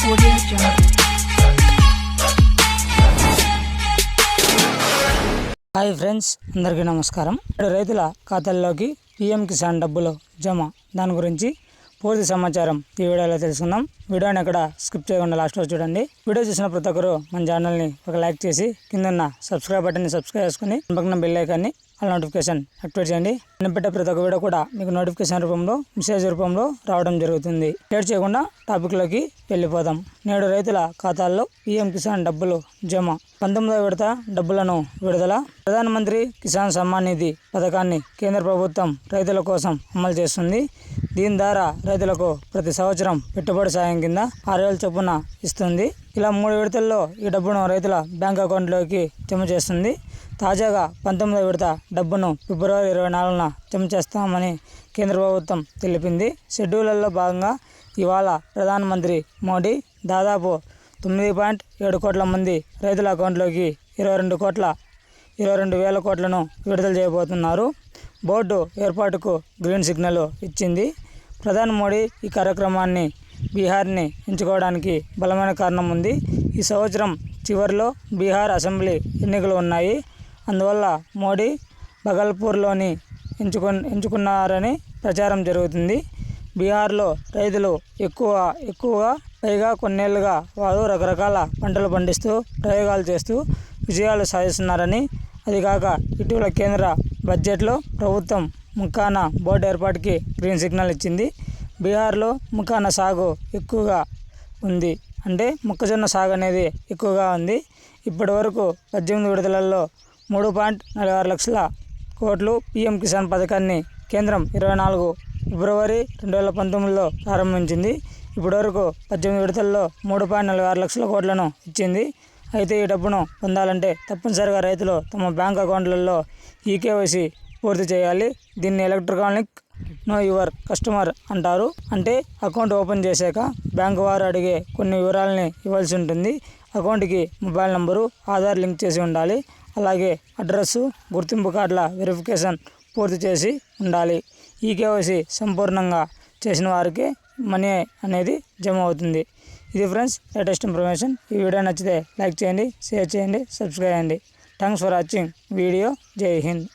Hi friends, అందరికీ నమస్కారం. రైతుల ఖాతాల్లోకి పీఎం కిసాన్ డబ్బులు జమ, దాని గురించి పూర్తి సమాచారం ఈ వీడియోలో తెలుసుకుందాం. వీడియోని ఎక్కడ స్కిప్ చేయకుండా లాస్ట్ వరకు చూడండి. వీడియో చూసిన ప్రతి ఒక్కరు మన ఛానల్ని ఒక లైక్ చేసి కింద సబ్స్క్రైబ్ బటన్ని సబ్స్క్రైబ్ చేసుకుని పక్కన బెల్ ఐకాన్ని ఆ నోటిఫికేషన్ యాక్టివేట్ చేయండి. నేను పెట్టే ప్రతి ఒక్క వీడియో కూడా మీకు నోటిఫికేషన్ రూపంలో, మెసేజ్ రూపంలో రావడం జరుగుతుంది. లేట్ చేయకుండా టాపిక్లోకి వెళ్ళిపోదాం. నేడు రైతుల ఖాతాల్లో పీఎం కిసాన్ డబ్బులు జమ. 19వ విడత డబ్బులను విడుదల. ప్రధానమంత్రి కిసాన్ సమ్మాన్ నిధి పథకాన్ని కేంద్ర ప్రభుత్వం రైతుల కోసం అమలు చేస్తుంది. దీని ద్వారా రైతులకు ప్రతి సంవత్సరం పెట్టుబడి సాయం కింద 6,000 చొప్పున ఇస్తుంది. ఇలా 3 విడతల్లో ఈ డబ్బును రైతుల బ్యాంక్ అకౌంట్లోకి జమ చేస్తుంది. తాజాగా 19వ విడత డబ్బును ఫిబ్రవరి 24న జమ చేస్తామని కేంద్ర ప్రభుత్వం తెలిపింది. షెడ్యూల్లో భాగంగా ఇవాళ ప్రధానమంత్రి మోడీ దాదాపు 9.7 కోట్ల మంది రైతుల అకౌంట్లోకి 22,000 కోట్లను విడుదల చేయబోతున్నారు. బోర్డు ఏర్పాటుకు గ్రీన్ సిగ్నల్ ఇచ్చింది. ప్రధాని మోడీ ఈ కార్యక్రమాన్ని బీహార్ని ఎంచుకోవడానికి బలమైన కారణం ఉంది. ఈ సంవత్సరం చివరిలో బీహార్ అసెంబ్లీ ఎన్నికలు ఉన్నాయి. అందువల్ల మోడీ భగల్పూర్లోని ఎంచుకున్నారని ప్రచారం జరుగుతుంది. బీహార్లో రైతులు ఎక్కువగా పైగా కొన్నేళ్లుగా వారు రకరకాల పంటలు పండిస్తూ ప్రయోగాలు చేస్తూ విజయాలు సాధిస్తున్నారని, అదికాక ఇటీవల కేంద్ర బడ్జెట్లో ప్రభుత్వం ముక్కాన బోర్డు ఏర్పాటుకి గ్రీన్ సిగ్నల్ ఇచ్చింది. బీహార్లో ముక్కాన సాగు ఎక్కువగా ఉంది, అంటే మొక్కజొన్న సాగు అనేది ఎక్కువగా ఉంది. ఇప్పటి వరకు 18 విడతలలో 3.46 లక్షల కోట్లు పీఎం కిసాన్ పథకాన్ని కేంద్రం 24 ఫిబ్రవరి 2019లో ప్రారంభించింది. ఇప్పటివరకు 18 విడతల్లో 3.46 లక్షల కోట్లను ఇచ్చింది. అయితే ఈ డబ్బును పొందాలంటే తప్పనిసరిగా రైతులు తమ బ్యాంక్ అకౌంట్లలో ఈకేవైసీ పూర్తి చేయాలి. దీన్ని ఎలక్ట్రానిక్ నో యువర్ కస్టమర్ అంటారు. అంటే అకౌంట్ ఓపెన్ చేశాక బ్యాంకు వారు అడిగే కొన్ని వివరాలని ఇవ్వాల్సి ఉంటుంది. అకౌంట్కి మొబైల్ నంబరు, ఆధార్ లింక్ చేసి ఉండాలి. అలాగే అడ్రస్సు, గుర్తింపు కార్డుల వెరిఫికేషన్ పూర్తి చేసి ఉండాలి. ఈకేవైసీ సంపూర్ణంగా చేసిన వారికి మనీ అనేది జమ అవుతుంది. ఇది ఫ్రెండ్స్ లేటెస్ట్ ఇన్ఫర్మేషన్. ఈ వీడియో నచ్చితే లైక్ చేయండి, షేర్ చేయండి, సబ్స్క్రైబ్ చేయండి. Thanks for watching video. జై హింద్.